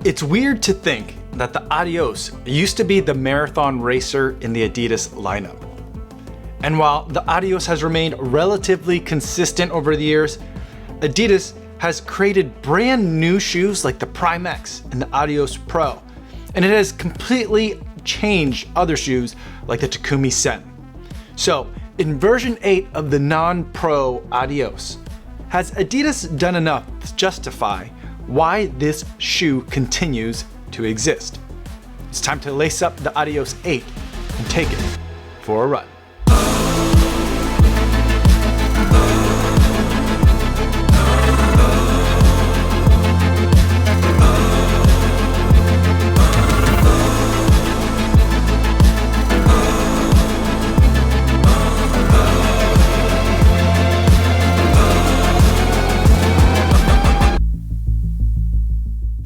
It's weird to think that the Adios used to be the marathon racer in the Adidas lineup. And while the Adios has remained relatively consistent over the years, Adidas has created brand new shoes like the Prime X and the Adios Pro, and it has completely changed other shoes like the Takumi Sen. So in version 8 of the non-pro Adios, has Adidas done enough to justify why this shoe continues to exist? It's time to lace up the Adios 8 and take it for a run.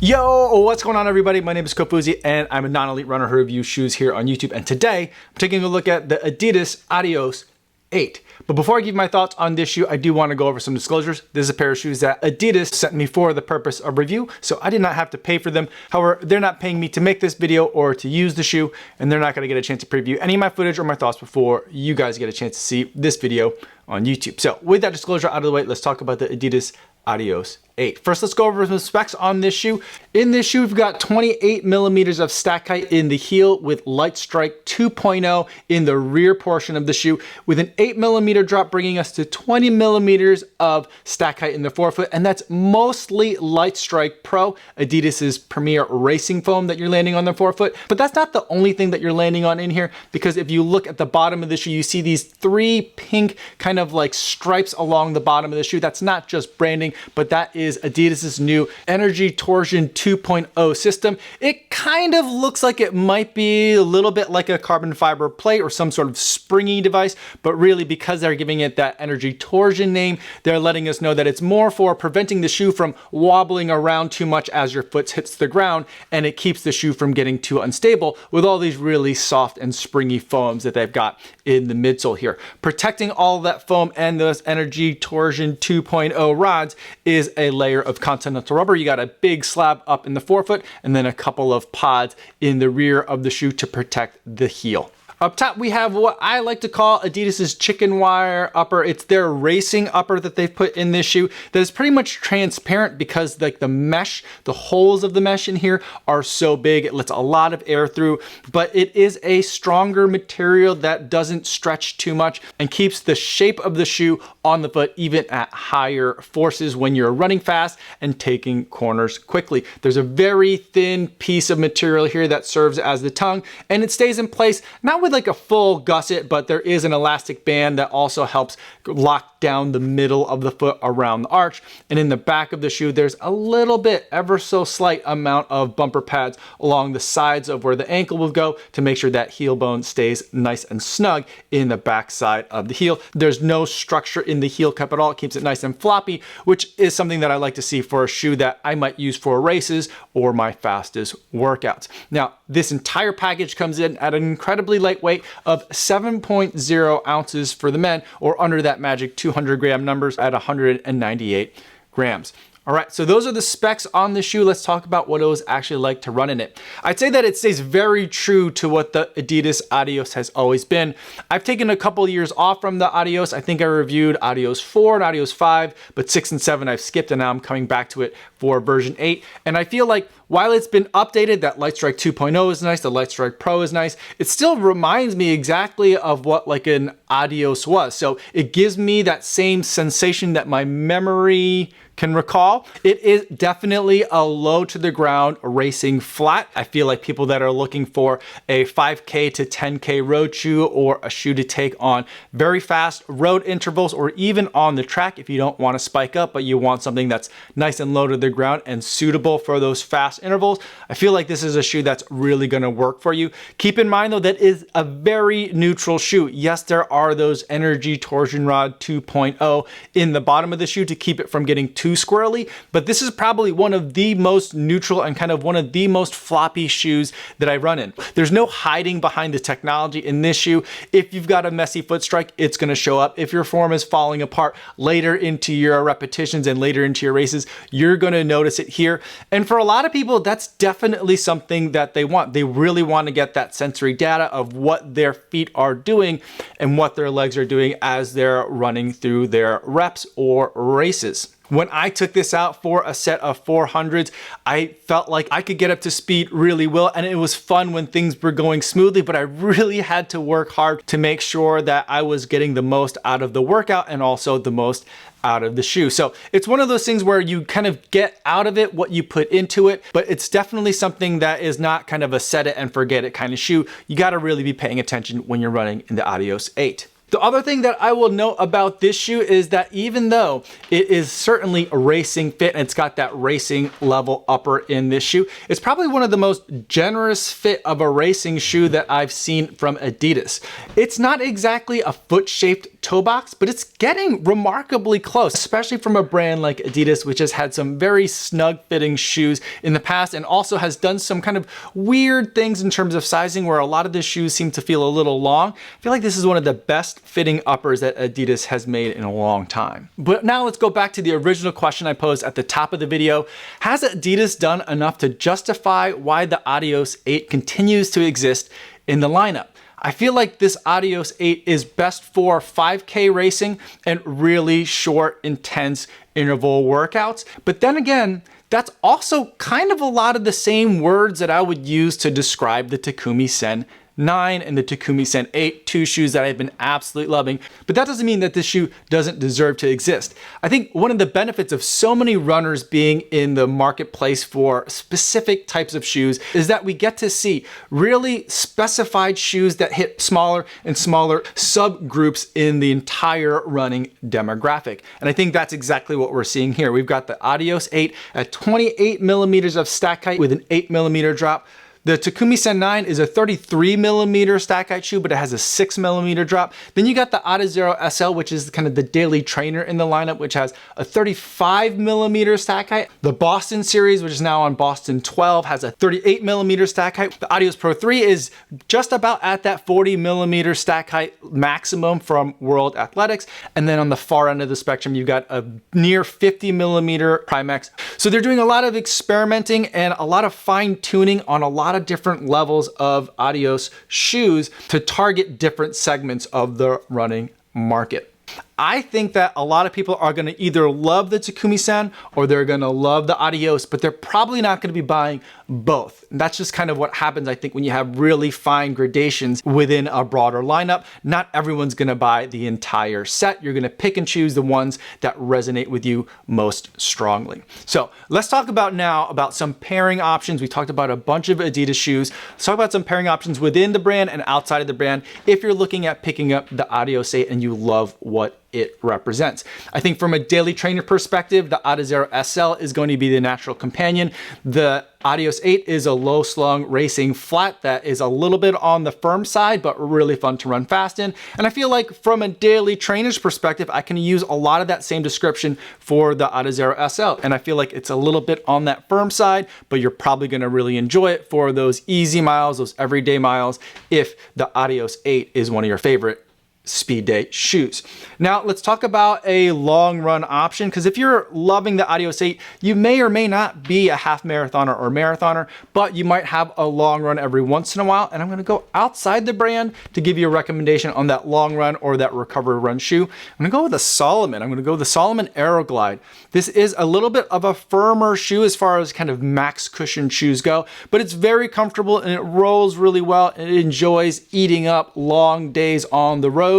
Yo, what's going on everybody? My name is Kofuzi and I'm a non-elite runner who reviews shoes here on YouTube. And today I'm taking a look at the Adidas Adios 8. But before I give my thoughts on this shoe, I do want to go over some disclosures. This is a pair of shoes that Adidas sent me for the purpose of review, so I did not have to pay for them. However, they're not paying me to make this video or to use the shoe, and they're not going to get a chance to preview any of my footage or my thoughts before you guys get a chance to see this video on YouTube. So with that disclosure out of the way, let's talk about the Adidas Adios 8. First, let's go over some specs on this shoe. In this shoe, we've got 28 millimeters of stack height in the heel with Light Strike 2.0 in the rear portion of the shoe, with an 8 millimeter drop bringing us to 20 millimeters of stack height in the forefoot, and that's mostly Light Strike Pro, Adidas's premier racing foam that you're landing on the forefoot. But that's not the only thing that you're landing on in here, because if you look at the bottom of the shoe, you see these 3 pink kind of like stripes along the bottom of the shoe. That's not just branding, but that is Adidas's new Energy Torsion 2.0 system. It kind of looks like it might be a little bit like a carbon fiber plate or some sort of springy device, but really because they're giving it that Energy Torsion name, they're letting us know that it's more for preventing the shoe from wobbling around too much as your foot hits the ground, and it keeps the shoe from getting too unstable with all these really soft and springy foams that they've got in the midsole here. Protecting all of that foam and those Energy Torsion 2.0 rods is a layer of Continental rubber. You got a big slab up in the forefoot and then a couple of pods in the rear of the shoe to protect the heel. Up top, we have what I like to call Adidas's chicken wire upper. It's their racing upper that they've put in this shoe that is pretty much transparent because like the mesh, the holes of the mesh in here are so big. It lets a lot of air through, but it is a stronger material that doesn't stretch too much and keeps the shape of the shoe on the foot even at higher forces when you're running fast and taking corners quickly. There's a very thin piece of material here that serves as the tongue, and it stays in place, not with like a full gusset, but there is an elastic band that also helps lock down the middle of the foot around the arch. And in the back of the shoe, there's a little bit, ever so slight amount of bumper pads along the sides of where the ankle will go to make sure that heel bone stays nice and snug in the back side of the heel. There's no structure in the heel cup at all. It keeps it nice and floppy, which is something that I like to see for a shoe that I might use for races or my fastest workouts. Now, this entire package comes in at an incredibly light weight of 7.0 ounces for the men, or under that magic 200 gram numbers at 198 grams. All right, so those are the specs on the shoe. Let's talk about what it was actually like to run in it. I'd say that it stays very true to what the Adidas Adios has always been. I've taken a couple years off from the Adios. I think I reviewed Adios 4 and Adios 5, but 6 and 7 I've skipped, and now I'm coming back to it for version 8. And I feel like while it's been updated, that Light Strike 2.0 is nice, the Light Strike Pro is nice, it still reminds me exactly of what like an Adios was. So it gives me that same sensation that my memory can recall. It is definitely a low to the ground racing flat. I feel like people that are looking for a 5K to 10K road shoe, or a shoe to take on very fast road intervals, or even on the track if you don't want to spike up, but you want something that's nice and low to the ground and suitable for those fast intervals, I feel like this is a shoe that's really going to work for you. Keep in mind though, that is a very neutral shoe. Yes, there are those Energy Torsion Rod 2.0 in the bottom of the shoe to keep it from getting too too squirrely, but this is probably one of the most neutral and kind of one of the most floppy shoes that I run in. There's no hiding behind the technology in this shoe. If you've got a messy foot strike, it's gonna show up. If your form is falling apart later into your repetitions and later into your races, you're gonna notice it here. And for a lot of people, that's definitely something that they want. They really want to get that sensory data of what their feet are doing and what their legs are doing as they're running through their reps or races. When I took this out for a set of 400s, I felt like I could get up to speed really well, and it was fun when things were going smoothly, but I really had to work hard to make sure that I was getting the most out of the workout and also the most out of the shoe. So it's one of those things where you kind of get out of it what you put into it, but it's definitely something that is not kind of a set it and forget it kind of shoe. You got to really be paying attention when you're running in the Adios 8. The other thing that I will note about this shoe is that even though it is certainly a racing fit and it's got that racing level upper in this shoe, it's probably one of the most generous fit of a racing shoe that I've seen from Adidas. It's not exactly a foot-shaped toe box, but it's getting remarkably close, especially from a brand like Adidas, which has had some very snug fitting shoes in the past and also has done some kind of weird things in terms of sizing where a lot of the shoes seem to feel a little long. I feel like this is one of the best fitting uppers that Adidas has made in a long time. But now let's go back to the original question I posed at the top of the video. Has Adidas done enough to justify why the Adios 8 continues to exist in the lineup? I feel like this Adios 8 is best for 5K racing and really short, intense interval workouts. But then again, that's also kind of a lot of the same words that I would use to describe the Takumi Sen 9 and the Takumi Sen 8, two shoes that I've been absolutely loving, but that doesn't mean that this shoe doesn't deserve to exist. I think one of the benefits of so many runners being in the marketplace for specific types of shoes is that we get to see really specified shoes that hit smaller and smaller subgroups in the entire running demographic. And I think that's exactly what we're seeing here. We've got the Adios 8 at 28 millimeters of stack height with an 8 millimeter drop. The Takumi Sen 9 is a 33 millimeter stack height shoe, but it has a 6 millimeter drop. Then you got the Adidas SL, which is kind of the daily trainer in the lineup, which has a 35 millimeter stack height. The Boston series, which is now on Boston 12, has a 38 millimeter stack height. The Adios Pro 3 is just about at that 40 millimeter stack height maximum from World Athletics. And then on the far end of the spectrum, you've got a near 50 millimeter Primex. So they're doing a lot of experimenting and a lot of fine tuning on a lot of different levels of Adios shoes to target different segments of the running market. I think that a lot of people are going to either love the Takumi Sen or they're going to love the Adios, but they're probably not going to be buying both. And that's just kind of what happens, I think, when you have really fine gradations within a broader lineup. Not everyone's going to buy the entire set. You're going to pick and choose the ones that resonate with you most strongly. So let's talk about some pairing options. We talked about a bunch of Adidas shoes. Let's talk about some pairing options within the brand and outside of the brand if you're looking at picking up the Adios 8 and you love what it represents. I think from a daily trainer perspective, the Adidas SL is going to be the natural companion. The Adios 8 is a low slung racing flat that is a little bit on the firm side, but really fun to run fast in. And I feel like from a daily trainer's perspective, I can use a lot of that same description for the Adidas SL. And I feel like it's a little bit on that firm side, but you're probably going to really enjoy it for those easy miles, those everyday miles, if the Adios 8 is one of your favorite speed day shoes. Now let's talk about a long run option, because if you're loving the Adios 8, you may or may not be a half marathoner or marathoner, but you might have a long run every once in a while. And I'm going to go outside the brand to give you a recommendation on that long run or that recovery run shoe. I'm going to go with the Salomon. I'm going to go with the Salomon Aeroglide. This is a little bit of a firmer shoe as far as kind of max cushion shoes go, but it's very comfortable and it rolls really well and it enjoys eating up long days on the road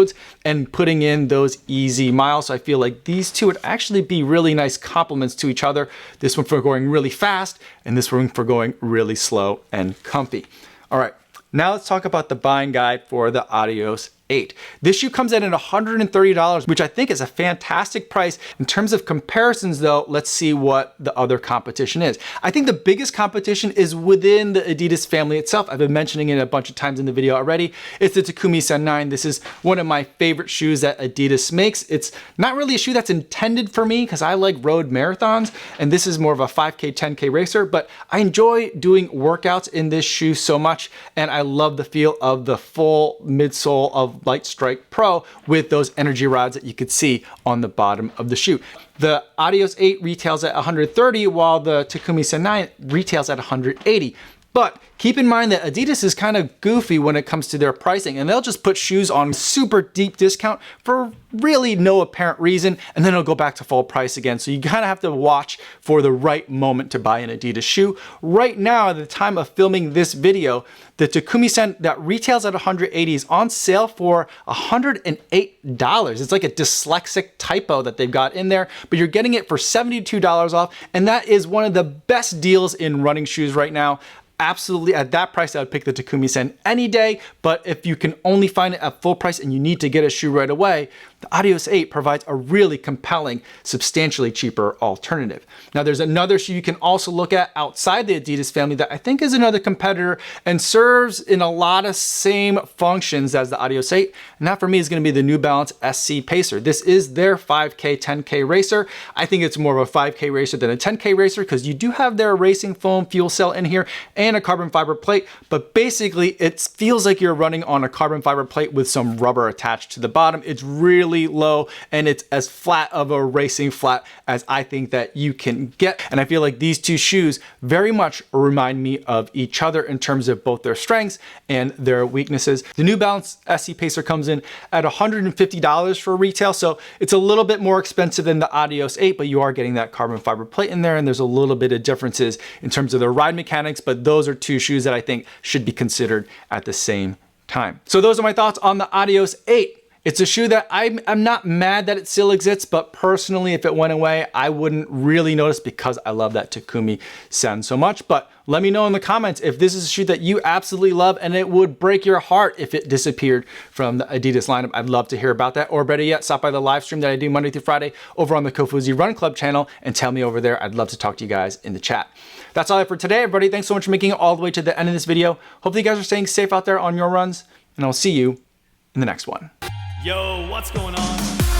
and putting in those easy miles. So I feel like these two would actually be really nice complements to each other. This one for going really fast and this one for going really slow and comfy. All right, now let's talk about the buying guide for the Adios 8. This shoe comes in at $130, which I think is a fantastic price. In terms of comparisons though, let's see what the other competition is. I think the biggest competition is within the Adidas family itself. I've been mentioning it a bunch of times in the video already. It's the Takumi Sen 9. This is one of my favorite shoes that Adidas makes. It's not really a shoe that's intended for me because I like road marathons, and this is more of a 5K, 10K racer, but I enjoy doing workouts in this shoe so much, and I love the feel of the full midsole of Light Strike Pro with those energy rods that you could see on the bottom of the shoe. The Adios 8 retails at $130, while the Takumi Sen 9 retails at $180. But keep in mind that Adidas is kind of goofy when it comes to their pricing, and they'll just put shoes on super deep discount for really no apparent reason, and then it'll go back to full price again. So you kind of have to watch for the right moment to buy an Adidas shoe. Right now, at the time of filming this video, the Takumi Sen that retails at $180 is on sale for $108. It's like a dyslexic typo that they've got in there, but you're getting it for $72 off, and that is one of the best deals in running shoes right now. Absolutely, at that price, I would pick the Takumi Sen any day, but if you can only find it at full price and you need to get a shoe right away, the Adios 8 provides a really compelling, substantially cheaper alternative. Now, there's another shoe you can also look at outside the Adidas family that I think is another competitor and serves in a lot of same functions as the Adios 8, and that for me is going to be the New Balance SC Pacer. This is their 5K, 10K racer. I think it's more of a 5K racer than a 10K racer because you do have their racing foam fuel cell in here and a carbon fiber plate, but basically it feels like you're running on a carbon fiber plate with some rubber attached to the bottom. It's really low, and it's as flat of a racing flat as I think that you can get. And I feel like these two shoes very much remind me of each other in terms of both their strengths and their weaknesses. The New Balance SC Pacer comes in at $150 for retail, so it's a little bit more expensive than the Adios 8, but you are getting that carbon fiber plate in there, and there's a little bit of differences in terms of their ride mechanics, but those are two shoes that I think should be considered at the same time. So those are my thoughts on the Adios 8. It's a shoe that I'm not mad that it still exists, but personally, if it went away, I wouldn't really notice because I love that Takumi Sen so much. But let me know in the comments if this is a shoe that you absolutely love and it would break your heart if it disappeared from the Adidas lineup. I'd love to hear about that. Or better yet, stop by the live stream that I do Monday through Friday over on the Kofuzi Run Club channel and tell me over there. I'd love to talk to you guys in the chat. That's all I have for today, everybody. Thanks so much for making it all the way to the end of this video. Hopefully you guys are staying safe out there on your runs, and I'll see you in the next one. Yo, what's going on?